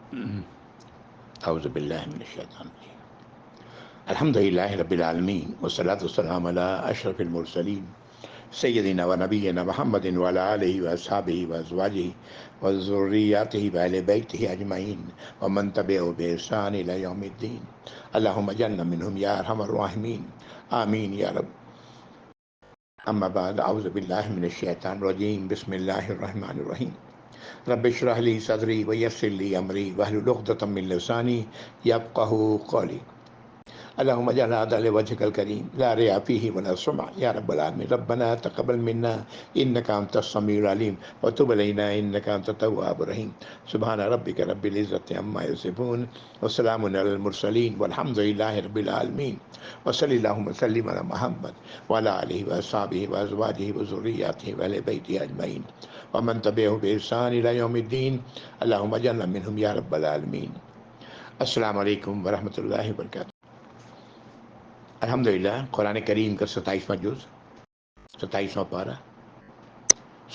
اعوذ باللہ من الشیطان الرجیم الحمد للہ رب العالمین والصلاة والسلام علی اشرف المرسلین سیدنا و نبینا محمد وعلی آلہ واصحابہ وازواجہ وذریاتہ واہل بیتہ اجمعین ومن تبعہم بإحسان الی یوم الدین اللہم اجعلنا منہم یا ارحم الراحمین آمین یا رب. اما بعد اعوذ باللہ من الشیطان الرجیم بسم اللہ الرحمن الرحیم رب اشرح لی صدری ویسر لی امری واحلل عقدۃ من لسانی یفقہوا قولی. اللهم اجعل هذا لوجهك الكريم لا رياء فيه ولا سمعة يا رب العالمين. ربنا تقبل منا إنك أنت السميع العليم وتب علينا إنك أنت التواب الرحيم. سبحان ربك رب العزة عما يصفون وسلام على المرسلين والحمد لله رب العالمين. وصلى اللهم وسلم على محمد وعلى آله وأصحابه وأزواجه وذرياته وأهل بيته أجمعين ومن تبعهم بإحسان إلى يوم الدين. اللهم اجعلنا منهم يا رب العالمين. السلام علیکم ورحمۃ اللہ وبرکاتہ. الحمدللہ قرآن کریم کا 27واں جز 27واں پارہ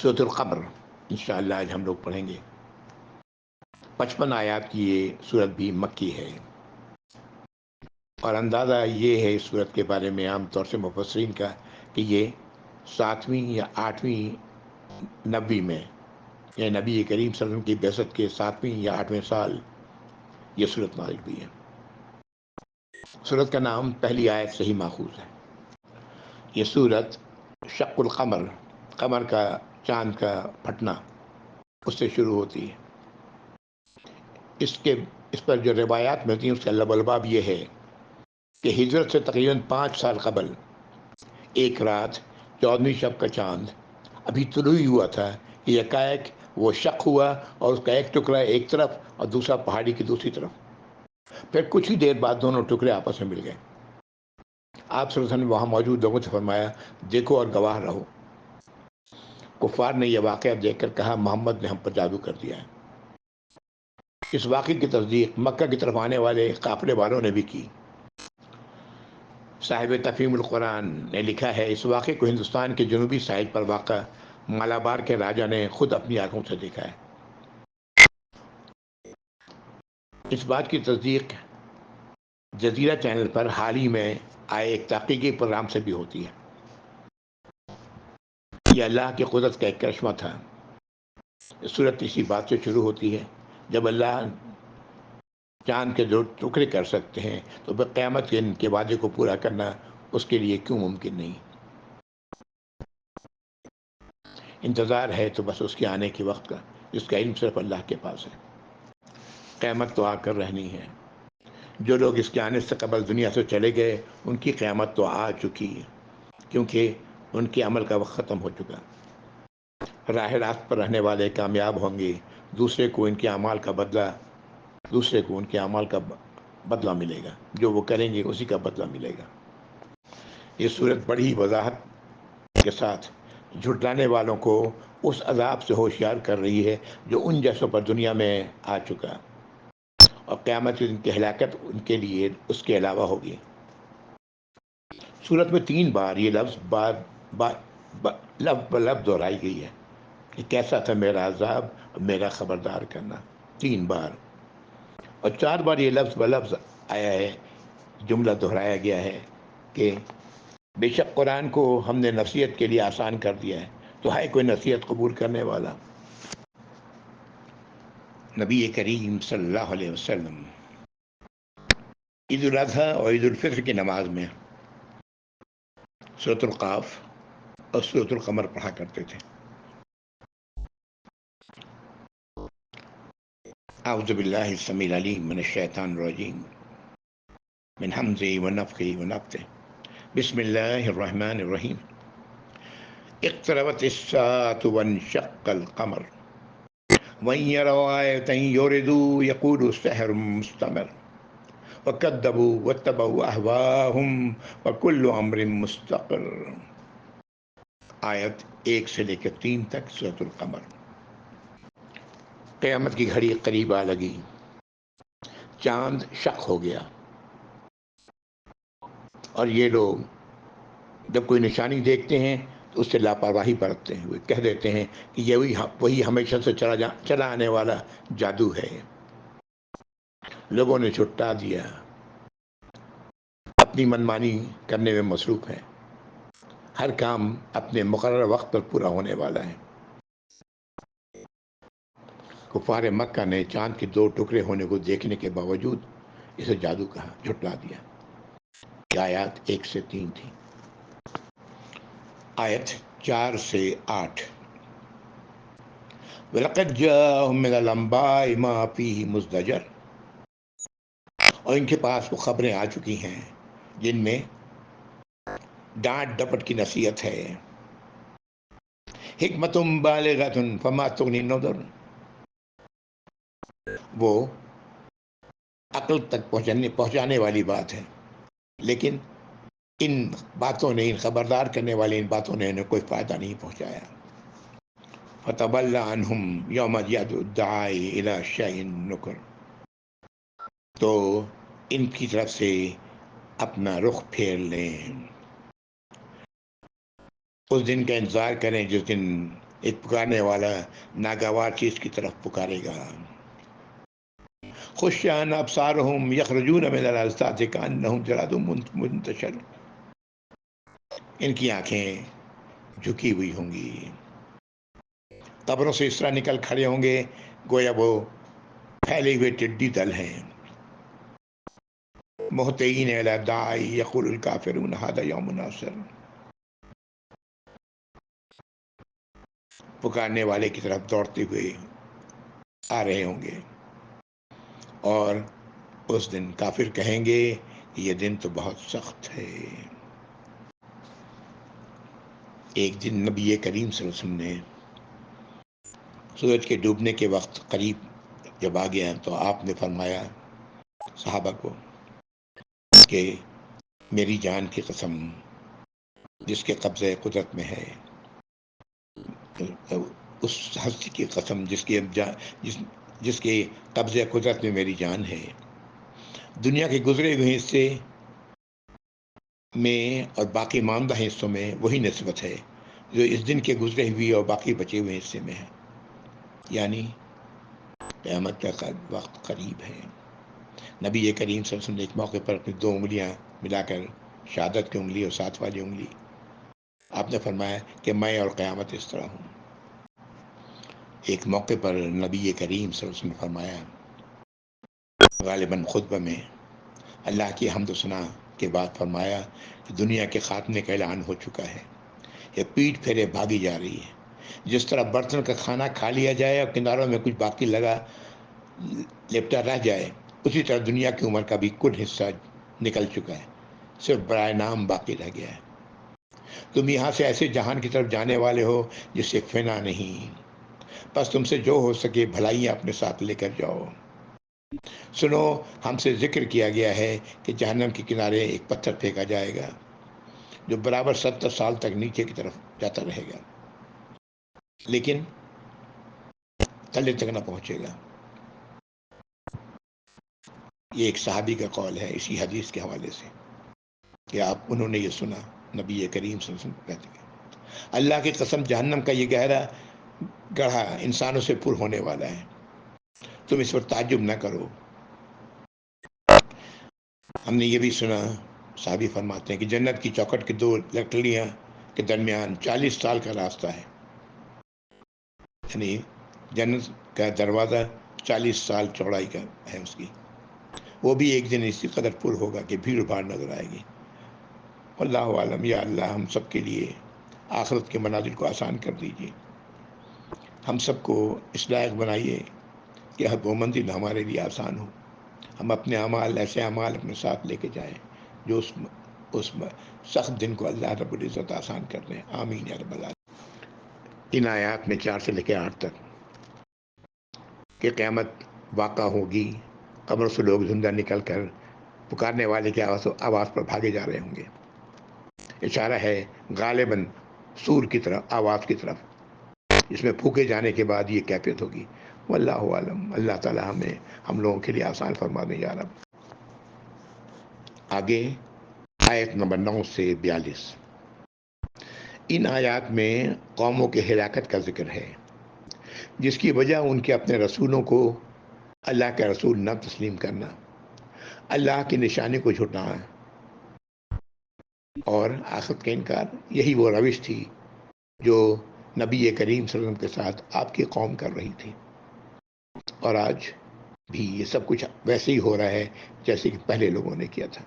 سورۃ القمر انشاءاللہ آج ہم لوگ پڑھیں گے. 55 آیات کی یہ سورت بھی مکی ہے، اور اندازہ یہ ہے اس سورت کے بارے میں عام طور سے مفسرین کا کہ یہ 7ویں یا 8ویں نبی میں، یعنی نبی کریم صلی اللہ علیہ وسلم کی بعثت کے 7ویں یا 8ویں سال یہ سورت نازل ہوئی ہے. سورت کا نام پہلی آیت سے ہی ماخوذ ہے. یہ سورت شق القمر، قمر کا، چاند کا پھٹنا، اس سے شروع ہوتی ہے. اس پر جو روایات ملتی ہیں اس کا لباب یہ ہے کہ ہجرت سے تقریباً 5 سال قبل ایک رات 14ویں شب کا چاند ابھی طلوع ہوا تھا، یکایک وہ شق ہوا اور اس کا ایک ٹکڑا ایک طرف اور دوسرا پہاڑی کی دوسری طرف. پھر کچھ ہی دیر بعد دونوں ٹکڑے آپس میں مل گئے. آپ صلی اللہ علیہ وسلم نے وہاں موجود لوگوں سے فرمایا دیکھو اور گواہ رہو. کفار نے یہ واقعہ دیکھ کر کہا محمد نے ہم پر جادو کر دیا ہے. اس واقعے کی تصدیق مکہ کی طرف آنے والے قافلے والوں نے بھی کی. صاحب تفہیم القرآن نے لکھا ہے اس واقعے کو ہندوستان کے جنوبی ساحل پر واقع مالابار کے راجا نے خود اپنی آنکھوں سے دیکھا ہے. اس بات کی تصدیق جزیرہ چینل پر حال ہی میں آئے ایک تحقیقی پروگرام سے بھی ہوتی ہے. یہ اللہ کی قدرت کا ایک کرشمہ تھا. صورت اسی بات سے شروع ہوتی ہے جب اللہ چاند کے جو ٹکڑے کر سکتے ہیں تو پھر قیامت کے وعدے کو پورا کرنا اس کے لیے کیوں ممکن نہیں. انتظار ہے تو بس اس کے آنے کے وقت کا، جس کا علم صرف اللہ کے پاس ہے. قیامت تو آ کر رہنی ہے. جو لوگ اس کے آنے سے قبل دنیا سے چلے گئے ان کی قیامت تو آ چکی ہے، کیونکہ ان کے عمل کا وقت ختم ہو چکا. راہ راست پر رہنے والے کامیاب ہوں گے، دوسرے کو ان کے اعمال کا بدلہ ملے گا. جو وہ کریں گے اسی کا بدلہ ملے گا. یہ صورت بڑی وضاحت کے ساتھ جھٹلانے والوں کو اس عذاب سے ہوشیار کر رہی ہے جو ان جیسوں پر دنیا میں آ چکا، اور قیامت کے دن کی ہلاکت ان کے لیے اس کے علاوہ ہوگی. سورت میں 3 بار یہ لفظ لفظ دہرائی گئی ہے کہ کیسا تھا میرا عذاب اور میرا خبردار کرنا. 3 بار، اور 4 بار یہ لفظ بلفظ آیا ہے، جملہ دہرایا گیا ہے کہ بے شک قرآن کو ہم نے نصیحت کے لیے آسان کر دیا ہے، تو ہے کوئی نصیحت قبول کرنے والا. نبی کریم صلی اللہ علیہ وسلم عید الاضحیٰ اور عید الفطر کی نماز میں سورۃ القاف اور سورۃ القمر پڑھا کرتے تھے. اعوذ باللہ السمیع العلیم من الشیطان الرجیم من حمزہ ونفخہ ونفثہ. بسم اللہ الرحمن الرحیم. اقتربت الساعة وانشق القمر وإن يروا آية يعرضوا يقولوا سحر مستمر وكذبوا واتبعوا أهواءهم وكل أمر مستقر. آیت 1 سے لے کر 3 تک سورۃ القمر. قیامت کی گھڑی قریب آ لگی، چاند شق ہو گیا، اور یہ لوگ جب کوئی نشانی دیکھتے ہیں تو اس سے لاپرواہی برتتے ہیں. وہ کہہ دیتے ہیں کہ یہ وہی ہمیشہ سے چلا آنے والا جادو ہے. لوگوں نے چھٹا دیا، اپنی منمانی کرنے میں مصروف ہیں، ہر کام اپنے مقررہ وقت پر پورا ہونے والا ہے۔ کفار مکہ نے چاند کے 2 ٹکڑے ہونے کو دیکھنے کے باوجود اسے جادو کہا، جھٹلا دیا۔ یہ آیات 1 سے 3 تھی۔ آیت 4 سے 8۔ وَلَقَدْ جَاءَهُم مِّنَ الْأَنبَاءِ مَا فِيهِ مُزْدَجَرٌ، اور ان کے پاس وہ خبریں آ چکی ہیں جن میں ڈانٹ ڈپٹ کی نصیحت ہے۔ حکمتٌ بالغۃ فما تغنی النذر، وہ عقل تک پہنچانے والی بات ہے، لیکن ان باتوں نے، ان خبردار کرنے والے ان باتوں نے انہیں کوئی فائدہ نہیں پہنچایا۔ فَتَوَلَّ عَنْهُمْ يَوْمَ يَدْعُ الدَّاعِي إِلَىٰ شَيْءٍ نُكُرٍ، تو ان کی طرف سے اپنا رخ پھیر لیں، اس دن کا انتظار کریں جس دن ایک پکارنے والا ناگوار چیز کی طرف پکارے گا۔ خُشَّعَ أَبْصَارُهُمْ يَخْرُجُونَ مِنَ الْأَجْدَاثِ كَأَنَّهُمْ جَرَادٌ مُنتَشِرٌ، ان کی آنکھیں جھکی ہوئی ہوں گی، قبروں سے اس طرح نکل کھڑے ہوں گے گویا وہ پھیلے ہوئے ٹڈی دل ہیں۔ مہطعین الی الداعی یقول الکافرون ھذا یوم عسر، پکارنے والے کی طرف دوڑتے ہوئے آ رہے ہوں گے، اور اس دن کافر کہیں گے یہ دن تو بہت سخت ہے۔ ایک دن نبی کریم صلی اللہ علیہ وسلم نے سورج کے ڈوبنے کے وقت قریب جب آ گیا تو آپ نے فرمایا صحابہ کو کہ میری جان کی قسم جس کے قبضے قدرت میں ہے، اس ہستی کی قسم جس کے قبضے قدرت میں میری جان ہے، دنیا کے گزرے ہوئے حصے میں اور باقی ماندہ حصوں میں وہی نسبت ہے جو اس دن کے گزرے ہوئے اور باقی بچے ہوئے حصے میں ہے، یعنی قیامت کا وقت قریب ہے۔ نبی کریم صلی اللہ علیہ وسلم نے ایک موقع پر اپنی 2 انگلیاں ملا کر، شہادت کی انگلی اور ساتھ والی انگلی، آپ نے فرمایا کہ میں اور قیامت اس طرح ہوں۔ ایک موقع پر نبی کریم صلی اللہ علیہ وسلم نے فرمایا، غالباً خطبہ میں، اللہ کی حمد و ثنا کے بعد فرمایا کہ دنیا کے خاتمے کا اعلان ہو چکا ہے، یہ پیٹ پھیرے بھاگی جا رہی ہے۔ جس طرح برتن کا کھانا کھا لیا جائے اور کناروں میں کچھ باقی لپٹا رہ جائے، اسی طرح دنیا کی عمر کا بھی کل حصہ نکل چکا ہے، صرف برائے نام باقی رہ گیا ہے۔ تم یہاں سے ایسے جہان کی طرف جانے والے ہو جس سے فنا نہیں، بس تم سے جو ہو سکے بھلائیاں اپنے ساتھ لے کر جاؤ۔ سنو، ہم سے ذکر کیا گیا ہے کہ جہنم کے کنارے ایک پتھر پھینکا جائے گا جو برابر 70 سال تک نیچے کی طرف جاتا رہے گا، لیکن تلے تک نہ پہنچے گا۔ یہ ایک صحابی کا قول ہے اسی حدیث کے حوالے سے کہ انہوں نے یہ سنا، نبی کریم صلی اللہ علیہ وسلم کہتے ہیں اللہ کی قسم جہنم کا یہ گہرا گڑھا انسانوں سے پر ہونے والا ہے، تم اس پر تعجب نہ کرو۔ ہم نے یہ بھی سنا، صحابی فرماتے ہیں کہ جنت کی چوکھٹ کی 2 لکڑیاں کے درمیان 40 سال کا راستہ ہے، یعنی جنت کا دروازہ 40 سال چوڑائی کا ہے اس کی، وہ بھی ایک دن اسی قدر پر ہوگا کہ بھیڑ بھاڑ نظر آئے گی۔ اللہ عالم، یا اللہ ہم سب کے لیے آخرت کے منازل کو آسان کر دیجیے، ہم سب کو اس لائق بنائیے کہ ہر وہ منزل ہمارے لیے آسان ہو، ہم اپنے اعمال، ایسے اعمال اپنے ساتھ لے کے جائیں جو اس سخت دن کو اللہ رب العزت آسان کر دیں، آمین یا رب العالمین۔ ان آیات میں 4 سے لے کے 8 تک کہ قیامت واقع ہوگی، قبر سے لوگ زندہ نکل کر پکارنے والے کی آواز پر بھاگے جا رہے ہوں گے، اشارہ ہے غالباً سور کی طرف، آواز کی طرف، اس میں پھونکے جانے کے بعد یہ کیفیت ہوگی۔ واللہ عالم، اللہ تعالی ہم لوگوں کے لیے آسان فرما دیں یا رب۔ آگے آیت نمبر 9 سے 42۔ ان آیات میں قوموں کے ہلاکت کا ذکر ہے جس کی وجہ ان کے اپنے رسولوں کو اللہ کے رسول نہ تسلیم کرنا اللہ کی نشانی کو جھٹلانا اور آخرت کا انکار، یہی وہ روش تھی جو نبی کریم صلی اللہ علیہ وسلم کے ساتھ آپ کی قوم کر رہی تھی، اور آج بھی یہ سب کچھ ویسے ہی ہو رہا ہے جیسے کہ پہلے لوگوں نے کیا تھا۔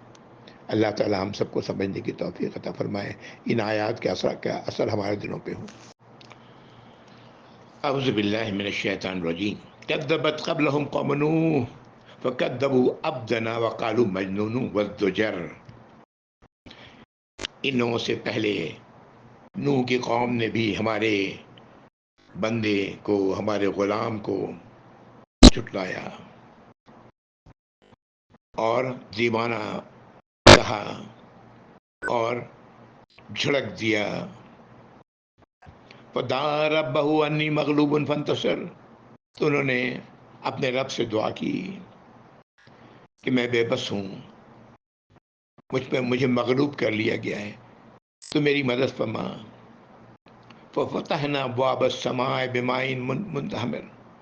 اللہ تعالی ہم سب کو سمجھنے کی توفیق عطا فرمائے، ان آیات کے اثر کا اثر ہمارے دلوں پہ ہو۔ اعوذ باللہ من الشیطان الرجیم۔ کذبت قبلہم قوم نوح فکذبوا عبدنا وقالوا مجنون وازدجر۔ ان لوگوں سے پہلے نوح کی قوم نے بھی ہمارے بندے کو، ہمارے غلام کو جھٹلایا اور دیوانہ کہا اور جھڑک دیا۔ فدعا ربہ انی مغلوب فانتصر، تو انہوں نے اپنے رب سے دعا کی کہ میں بے بس ہوں، مجھے مغلوب کر لیا گیا ہے، تو میری مدد فرما۔ ففتحنا ابواب السماء بماء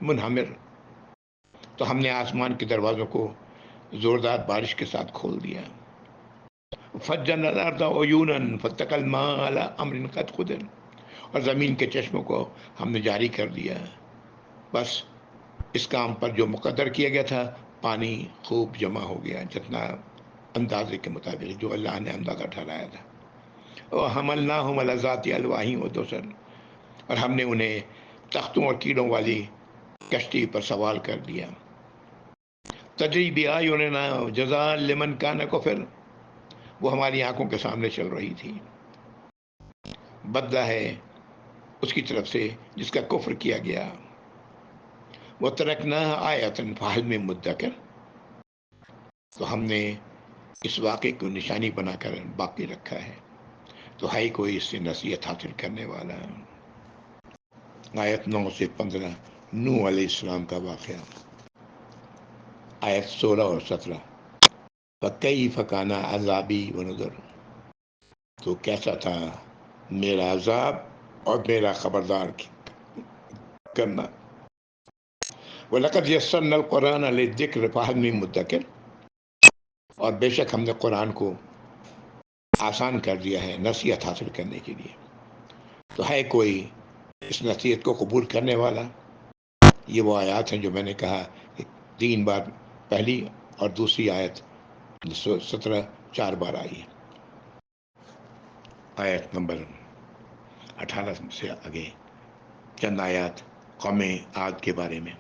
منہمر، تو ہم نے آسمان کے دروازوں کو زوردار بارش کے ساتھ کھول دیا۔ فجرنا الارض عیونا فالتقى الماء على امر قد قدر، اور زمین کے چشموں کو ہم نے جاری کر دیا، بس اس کام پر جو مقدر کیا گیا تھا پانی خوب جمع ہو گیا، جتنا اندازے کے مطابق جو اللہ نے اندازہ ٹھہرایا تھا۔ وحملناہم علی ذات الواح ودسر، اور ہم نے انہیں تختوں اور کیلوں والی کشتی پر سوار کر دیا۔ تجری بأعیننا جزاء لمن کان کفر، وہ ہماری آنکھوں کے سامنے چل رہی تھی، بدلہ ہے اس کی طرف سے جس کا کفر کیا گیا۔ وَتَرَكْنَاهَا آیَةً فَهَلْ مِن مُدَّکِرٍ، تو ہم نے اس واقعے کو نشانی بنا کر باقی رکھا ہے، تو ہے کوئی اس سے نصیحت حاصل کرنے والا۔ آیت 9 سے 15 نوح علیہ السلام کا واقعہ۔ آیت 16 اور 17، فَكَيْفَ كَانَ عَذَابِي وَنُذُرِ، تو کیسا تھا میرا عذاب اور میرا خبردار کرنا۔ وَلَقَدْ يَسَّرْنَا الْقُرْآنَ لِلذِّكْرِ فَهَلْ مِن مُدَّكِرٍ، اور بے شک ہم نے قرآن کو آسان کر دیا ہے نصیحت حاصل کرنے کے لیے، تو ہے کوئی اس نصیحت کو قبول کرنے والا۔ یہ وہ آیات ہیں جو میں نے کہا کہ 3 بار پہلی اور دوسری آیت 17 4 بار آئی ہے۔ آیت نمبر 18 سے آگے چند آیات قوم عاد کے بارے میں۔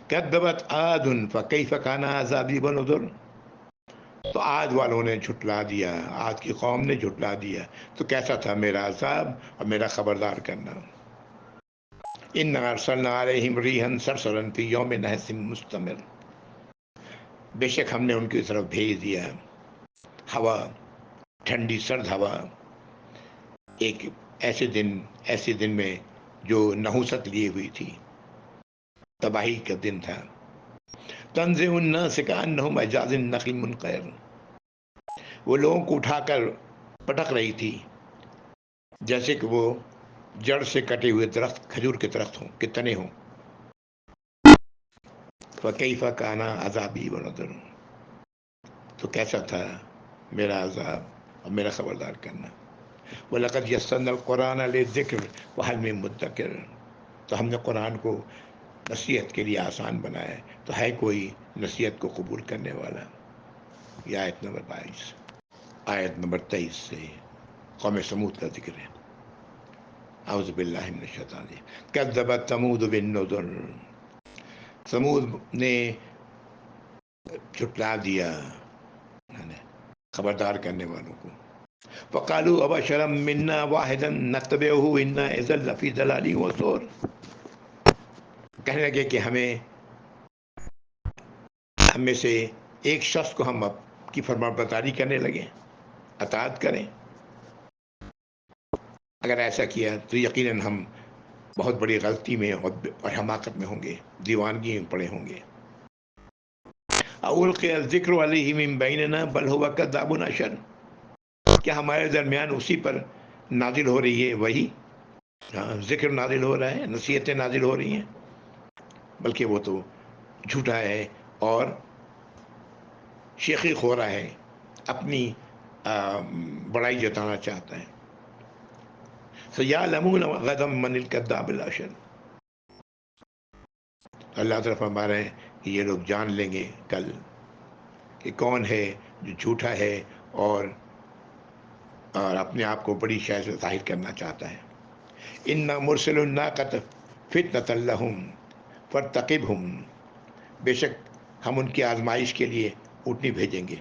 کذبت عاد فکیف کان عذابی ونذر، تو عاد والوں نے جھٹلا دیا، عاد کی قوم نے جھٹلا دیا، تو کیسا تھا میرا عذاب اور میرا خبردار کرنا۔ انا ارسلنا علیہم ریحا صرصرا فی یوم نحس مستمر، بے شک ہم نے ان کی طرف بھیج دیا ہوا، ٹھنڈی سرد ہوا، ایک ایسے دن میں جو نحوست لیے ہوئی تھی، تباہی کا دن تھا۔ تنزع الناس کأنہم اعجاز النخل منقعر، وہ لوگوں کو اٹھا کر پٹک رہی تھی جیسے کہ وہ جڑ سے کٹے ہوئے درخت، کھجور کے درخت ہوں، کے تنے ہوں۔ فکیف کان عذابی ونذر، تو کیسا تھا میرا عذاب اور میرا خبردار کرنا۔ وَلَقَدْ يَسَّرْنَا الْقُرْآنَ لِلذِّكْرِ فَهَلْ مِن مُدَّكِرٍ، تو ہم نے قرآن کو نصیحت کے لیے آسان بنایا، تو ہے کوئی نصیحت کو قبول کرنے والا۔ یہ آیت نمبر 22۔ آیت نمبر 23 سے قوم سمود کا ذکر ہے۔ اعوذ باللہ من الشیطان الرجیم۔ کذبت ثمود بالنذر، سمود نے جھٹلا دیا خبردار کرنے والوں کو۔ فقالوا ابشرا منا واحدا نتبعه انا اذا لفی ضلال وسعر، کہنے لگے کہ ہم میں سے ایک شخص کو ہم اب کی فرمان برداری کرنے لگے، اطاعت کریں، اگر ایسا کیا تو یقیناً ہم بہت بڑی غلطی میں اور حماقت میں ہوں گے، دیوانگی میں پڑے ہوں گے۔ اولقی الذکر علیہ من بیننا بل هو کذاب اشر، کیا ہمارے درمیان اسی پر نازل ہو رہی ہے وہی، ذکر نازل ہو رہا ہے، نصیحتیں نازل ہو رہی ہیں، بلکہ وہ تو جھوٹا ہے اور شیخی خو رہا ہے، اپنی بڑائی جتانا چاہتا ہے. سَيَعْلَمُونَ غَدًا مَنِ الْكَذَّابُ الْأَشَرُ. اللہ تعالیٰ فرما رہے ہیں کہ یہ لوگ جان لیں گے کل کہ کون ہے جو جھوٹا ہے اور اپنے آپ کو بڑی شے سے ظاہر کرنا چاہتا ہے. اِنَّا مُرْسِلُ النَّاقَةِ فِتْنَةً لَهُمْ فَارْتَقِبْهُمْ. بے شک ہم ان کی آزمائش کے لیے اونٹنی بھیجیں گے.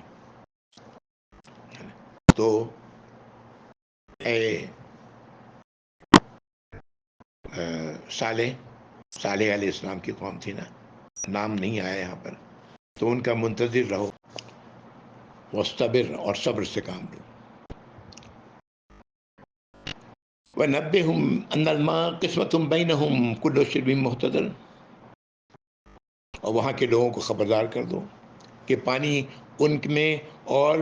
تو اے صالح علیہ السلام کی قوم تھی نا، نام نہیں آیا یہاں پر، تو ان کا منتظر رہو، واصطبر، اور صبر سے کام لو. وَنَبِّئْهُمْ أَنَّ الْمَاءَ قِسْمَةٌ بَيْنَهُمْ كُلُّ شِرْبٍ مُحْتَضَرٍ. اور وہاں کے لوگوں کو خبردار کر دو کہ پانی ان میں اور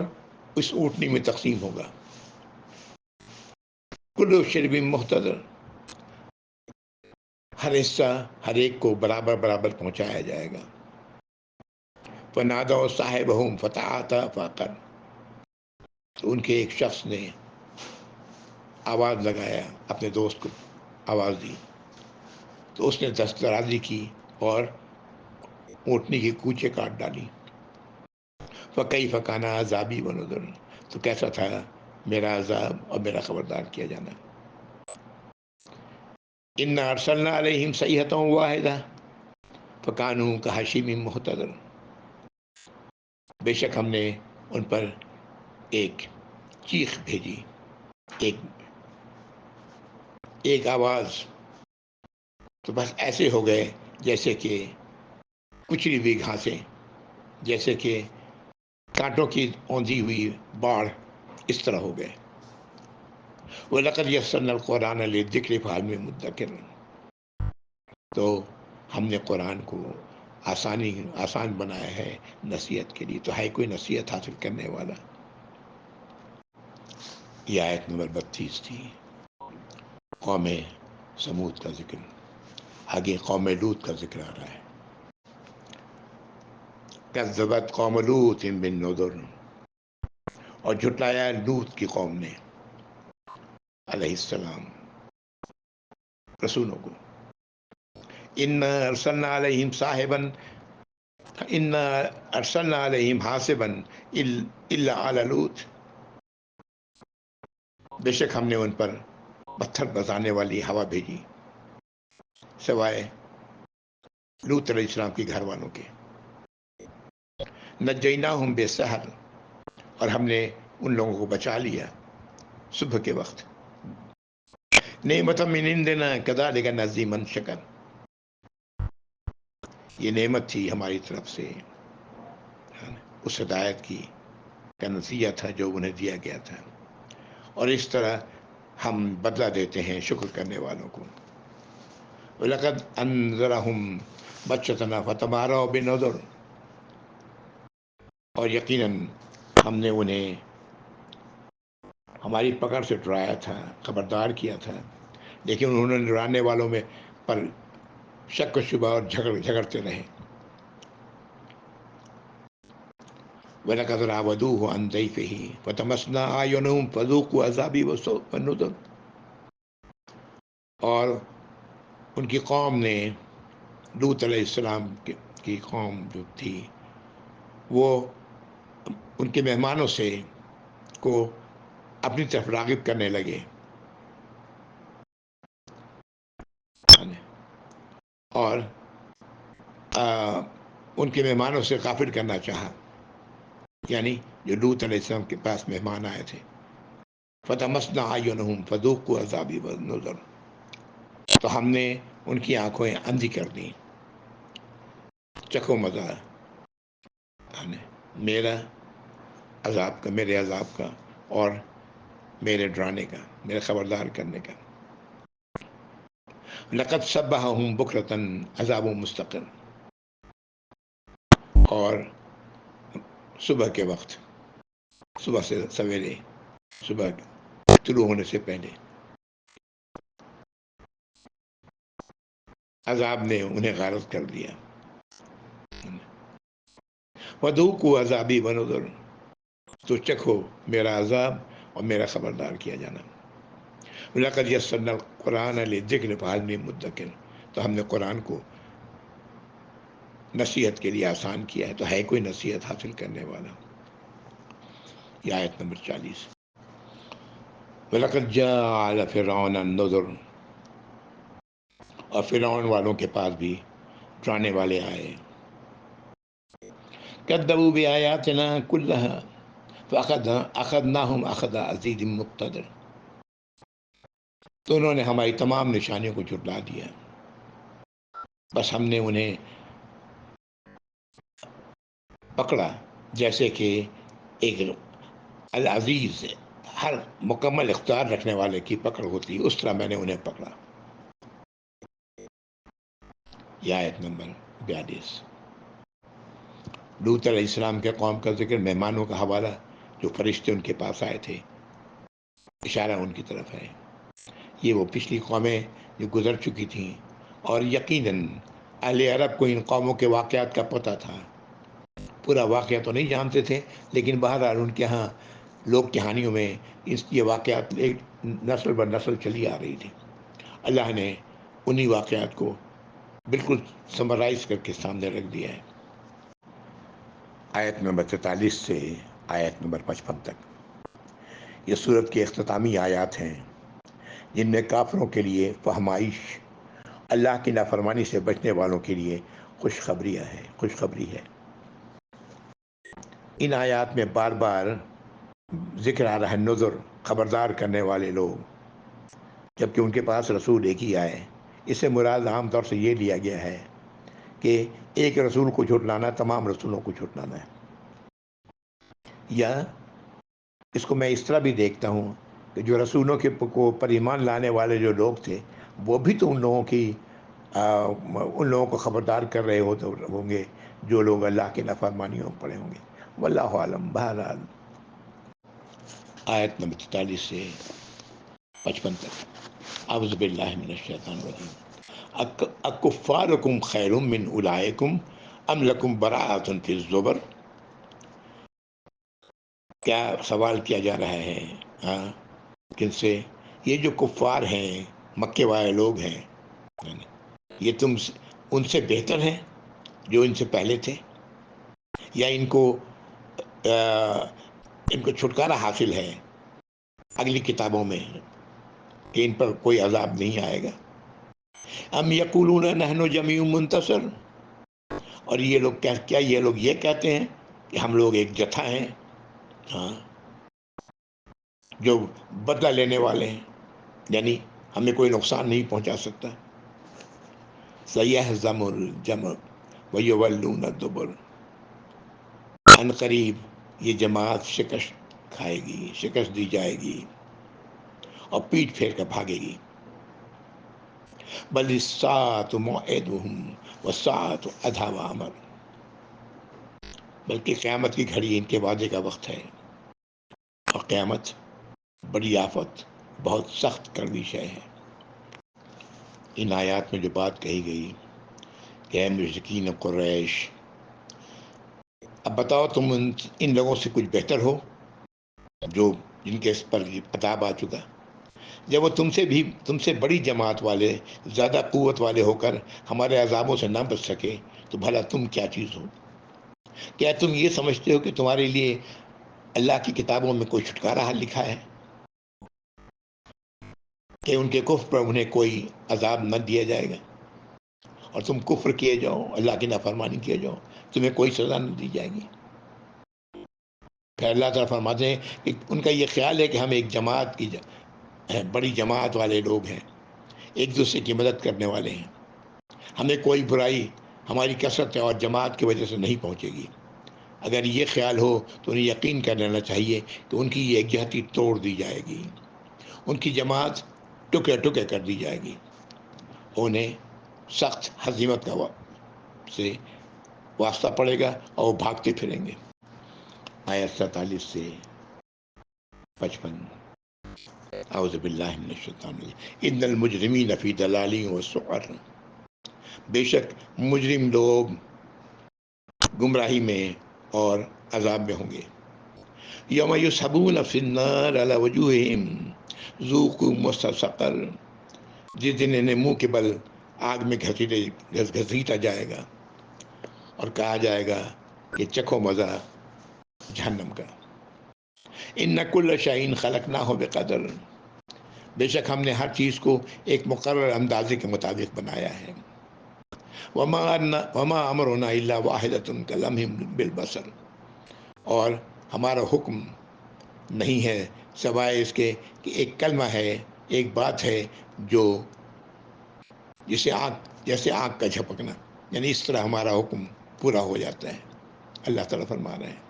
اس اونٹنی میں تقسیم ہوگا. کُلُّ شِرْبٍ مُحْتَضَرٍ، ہر حصہ ہر ایک کو برابر برابر پہنچایا جائے گا. فَنَادَوْا صَاحِبَهُمْ فَتَعَاطَىٰ فَعَقَرَ. تو ان کے ایک شخص نے آواز لگایا، اپنے دوست کو آواز دی، تو اس نے دست درازی کی اور اونٹنی کی کوچے کاٹ ڈالی. فَكَيْفَ كَانَ عَذَابِي وَنُذُرِ. تو کیسا تھا میرا عذاب اور میرا خبردار کیا جانا. إِنَّا أَرْسَلْنَا عَلَيْهِمْ صَيْحَةً وَاحِدَةً فَكَانُوا كَحَشِيمٍ مُحْتَضِرٍ. بے شک ہم نے ان پر ایک چیخ بھیجی، ایک آواز، تو بس ایسے ہو گئے جیسے کہ کچلی ہوئی گھاسیں، جیسے کہ کانٹوں کی اوندھی ہوئی باڑھ، اس طرح ہو گئے. وَلَقَدْ يَسَّرْنَا الْقُرْآنَ لِلذِّكْرِ فَهَلْ مِن مُدَّكِرٍ. تو ہم نے قرآن کو آسان بنایا ہے نصیحت کے لیے، تو ہے کوئی نصیحت حاصل کرنے والا. یہ آیت نمبر 32 تھی. قوم سمود کا ذکر، آگے قوم لوط کا ذکر آ رہا ہے. کذبت قوم لوط بالنذر. اور جھٹلایا لوط کی قوم نے علیہ السلام رسولوں کو. انا ارسلنا علیہم صاحبا انا ارسلنا علیہم حاسبا الا علی لوط. بے شک ہم نے ان پر پتھر برسانے والی ہوا بھیجی سوائے لوط علیہ السلام کے گھر والوں کے. نجیناہم بسحر. اور ہم نے ان لوگوں کو بچا لیا صبح کے وقت. نعمت من عندنا کذالک نجزی من شکر. یہ نعمت تھی ہماری طرف سے، اس ہدایت کی کا نتیجہ تھا جو انہیں دیا گیا تھا، اور اس طرح ہم بدلہ دیتے ہیں شکر کرنے والوں کو. وَلَقَدْ أَنذَرَهُمْ بَطْشَتَنَا فَتَمَارَوْا بِالنُّذُرِ. اور یقیناً ہم نے انہیں ہماری پکڑ سے ڈرایا تھا، خبردار کیا تھا، لیکن انہوں نے ڈرانے والوں میں پر شک و شبہ اور جھگڑتے رہے. وَلَقَدْ رَاوَدُوهُ عَنْ ضَيْفِهِ فَطَمَسْنَا أَعْيُنَهُمْ فَذُوقُوا عَذَابِي وَالنُّذُرِ. اور ان کی قوم نے، لوط علیہ السلام کی قوم جو تھی، وہ ان کے مہمانوں سے کو اپنی طرف راغب کرنے لگے اور ان کے مہمانوں سے غافل کرنا چاہا، یعنی جو لوط علیہ السلام کے پاس مہمان آئے تھے. فَطَمَسْنَا أَعْيُنَهُمْ فَذُوقُوا عَذَابِي وَالنُّذُرِ. تو ہم نے ان کی آنکھیں اندھی کر دیں، چکھو مزہ میرے عذاب کا اور میرے ڈرانے کا، میرے خبردار کرنے کا. لَقَدْ صَبَّحَهُمْ بُكْرَةً عَذَابٌ مُسْتَقِرٌ. اور صبح کے وقت، صبح سے سویرے، صبح طلوع ہونے سے پہلے عذاب نے انہیں غارت کر دیا. وذوقوا عذابی ونذر، تو چکھو میرا عذاب اور میرا خبردار کیا جانا۔ لقد یسرنا القرآن للذکر فہل من مدکر، تو ہم نے قرآن کو نصیحت کے لیے آسان کیا ہے، تو ہے کوئی نصیحت حاصل کرنے والا؟ یہ آیت نمبر 40۔ وَلَقَدْ جَاءَ آلَ فِرْعَوْنَ النُّذُرُ، اور فرعون والوں کے پاس بھی ڈرانے والے آئے۔ كذبوا بآياتنا كلها فأخذناهم أخذ عزيز مقتدر، تو انہوں نے ہماری تمام نشانیوں کو جھٹلا دیا، بس ہم نے انہیں پکڑا جیسے کہ ایک العزیز ہر مکمل اختیار رکھنے والے کی پکڑ ہوتی ہے، اس طرح میں نے انہیں پکڑا۔ یہ آیت نمبر 42۔ لوط علیہ السلام کے قوم کا ذکر، مہمانوں کا حوالہ، جو فرشتے ان کے پاس آئے تھے، اشارہ ان کی طرف ہے۔ یہ وہ پچھلی قومیں جو گزر چکی تھیں، اور یقیناً اہل عرب کو ان قوموں کے واقعات کا پتہ تھا، پورا واقعہ تو نہیں جانتے تھے، لیکن بہرحال ان کے ہاں لوک کہانیوں میں یہ واقعات ایک نسل بر نسل چلی آ رہی تھی۔ اللہ نے انہی واقعات کو بالکل سمرائز کر کے سامنے رکھ دیا ہے۔ آیت نمبر 43 سے آیت نمبر 55 تک یہ سورت کی اختتامی آیات ہیں، جن میں کافروں کے لیے فہمائش، اللہ کی نافرمانی سے بچنے والوں کے لیے خوشخبری ہے۔ ان آیات میں بار بار ذکر آ رہا ہے نذر، خبردار کرنے والے لوگ، جبکہ ان کے پاس رسول ایک ہی آئے۔ اس سے مراد عام طور سے یہ لیا گیا ہے کہ ایک رسول کو جھٹلانا تمام رسولوں کو جھٹلانا ہے، یا اس کو میں اس طرح بھی دیکھتا ہوں کہ جو رسولوں کے پر ایمان لانے والے جو لوگ تھے، وہ بھی تو ان لوگوں کو خبردار کر رہے ہوں گے جو لوگ اللہ کی نافرمانیوں پڑے ہوں گے۔ واللہ عالم۔ بہرحال آیت نمبر 44 سے 55 تک۔ اعوذ باللہ من الشیطان الرجیم۔ اکفارکم خیر من اولئکم ام لکم براءۃ فی الزبر، کیا سوال کیا جا رہا ہے کن سے؟ یہ جو کفار ہیں، مکے والے لوگ ہیں، یہ تم ان سے بہتر ہیں جو ان سے پہلے تھے، یا ان کو چھٹکارا حاصل ہے اگلی کتابوں میں کہ ان پر کوئی عذاب نہیں آئے گا؟ ام یقولون نحن جمیع منتصر، اور یہ لوگ کیا یہ لوگ یہ کہتے ہیں کہ ہم لوگ ایک جتھا ہیں جو بدلہ لینے والے ہیں، یعنی ہمیں کوئی نقصان نہیں پہنچا سکتا۔ سیہزم الجمع ویولون الدبر، ان قریب یہ جماعت شکست کھائے گی، شکست دی جائے گی اور پیٹ پھیر کر بھاگے گی۔ بل الساعۃ موعدہم والساعۃ ادھیٰ وامر، بلکہ قیامت کی گھڑی ان کے وعدے کا وقت ہے، اور قیامت بڑی آفت، بہت سخت کڑوی شے ہے۔ ان آیات میں جو بات کہی گئی کہ اے مشرکین قریش، اب بتاؤ تم ان لوگوں سے کچھ بہتر ہو جو جن کے اس پر عذاب آ چکا، جب وہ تم سے بڑی جماعت والے، زیادہ قوت والے ہو کر ہمارے عذابوں سے نہ بچ سکے، تو بھلا تم کیا چیز ہو؟ کیا تم یہ سمجھتے ہو کہ تمہارے لیے اللہ کی کتابوں میں کوئی چھٹکارا لکھا ہے کہ ان کے کفر پر انہیں کوئی عذاب نہ دیا جائے گا، اور تم کفر کیے جاؤ، اللہ کی نافرمانی کیے جاؤ، تمہیں کوئی سزا نہ دی جائے گی؟ پھر اللہ تعالیٰ فرماتے ہیں کہ ان کا یہ خیال ہے کہ ہم ایک جماعت کی بڑی جماعت والے لوگ ہیں، ایک دوسرے کی مدد کرنے والے ہیں، ہمیں کوئی برائی ہماری کثرت اور جماعت کی وجہ سے نہیں پہنچے گی۔ اگر یہ خیال ہو تو انہیں یقین کر لینا چاہیے کہ ان کی یہ یکجہتی توڑ دی جائے گی، ان کی جماعت ٹکڑے ٹکڑے کر دی جائے گی، انہیں سخت ہزیمت کا سے واسطہ پڑے گا اور وہ بھاگتے پھریں گے۔ آیت 47 سے 55۔ اعوذ باللہ من الشیطان الرجیم۔ ان المجرمین فی ضلال وسعر، بے شک مجرم لوگ گمراہی میں اور عذاب میں ہوں گے. یوم یسحبون فی النار علی وجوہہم ذوقوا مس سقر، جس دن انہیں منہ کے بل آگ میں گھسیٹا جائے گا اور کہا جائے گا کہ چکھو مزہ جہنم کا. ان کل شیء خلقناہ بقدر، بے شک ہم نے ہر چیز کو ایک مقرر اندازے کے مطابق بنایا ہے. وما امرنا الا واحدۃ کلمح بالبصر، اور ہمارا حکم نہیں ہے سوائے اس کے کہ ایک کلمہ ہے، ایک بات ہے جو جیسے آنکھ کا جھپکنا، یعنی اس طرح ہمارا حکم پورا ہو جاتا ہے. اللہ تعالیٰ فرما رہے ہیں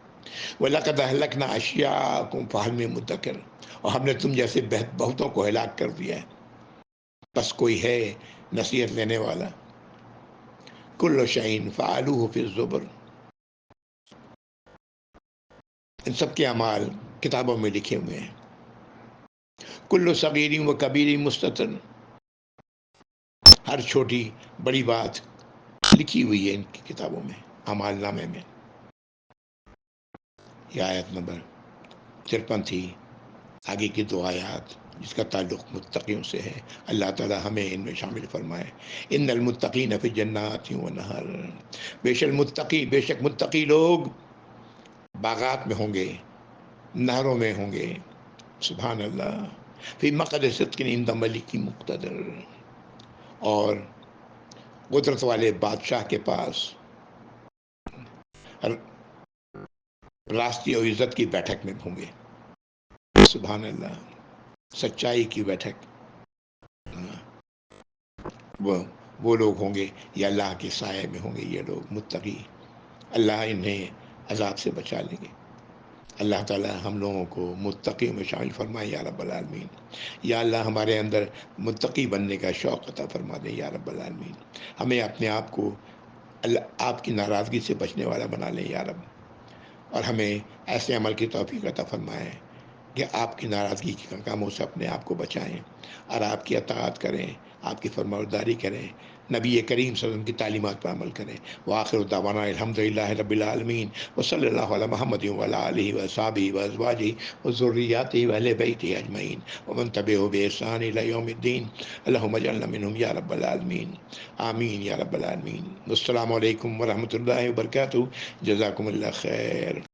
وَلَقَدْ أَهْلَكْنَا أَشْيَاعَكُمْ فَهَلْ مِن مُدَّكِرٍ، اور ہم نے تم جیسے بہتوں کو ہلاک کر دیا ہے، بس کوئی ہے نصیحت لینے والا. کل شیء فعلوه فی الزبر، ان سب کے اعمال کتابوں میں لکھے ہوئے ہیں. کل صغیر و کبیر مستطر، ہر چھوٹی بڑی بات لکھی ہوئی ہے ان کی کتابوں میں، اعمال نامے میں. یہ آیت نمبر 53 تھی. آگے کی دو آیات جس کا تعلق متقیوں سے ہے، اللہ تعالی ہمیں ان میں شامل فرمائے. ان المتقین فی جنات و نہر، بے شک متقی لوگ باغات میں ہوں گے، نہروں میں ہوں گے. سبحان اللہ. فی مقعد صدق عند ملک مقتدر، اور قدرت والے بادشاہ کے پاس راستی اور عزت کی بیٹھک میں ہوں گے. سبحان اللہ. سچائی کی بیٹھک، وہ لوگ ہوں گے یا اللہ کے سائے میں ہوں گے یہ لوگ متقی. اللہ انہیں عذاب سے بچا لیں گے. اللہ تعالی ہم لوگوں کو متقی میں شامل فرمائے یا رب العالمین. یا اللہ ہمارے اندر متقی بننے کا شوق عطا فرما دے یا رب العالمین. ہمیں اپنے آپ کو آپ کی ناراضگی سے بچنے والا بنا لیں یا رب، اور ہمیں ایسے عمل کی توفیق عطا فرمائے کہ آپ کی ناراضگی کے کاموں سے اپنے آپ کو بچائیں اور آپ کی اطاعت کریں، آپ کی فرمانبرداری کریں، نبی کریم صلی اللہ علیہ وسلم کی تعلیمات پر عمل کریں. وآخر دعوانا الحمدللہ رب العالمین وصلی اللہ علی محمد وعلی آلہ وصحبہ وازواجہ وذریاتہ واہل بیتہ اجمعین ومن تبعہم بإحسان الی یوم الدین. اللہم اجعلنا منہم یا رب العالمین. آمین یا رب العالمین. السلام علیکم ورحمۃ اللہ وبرکاتہ. جزاکم اللہ خیر.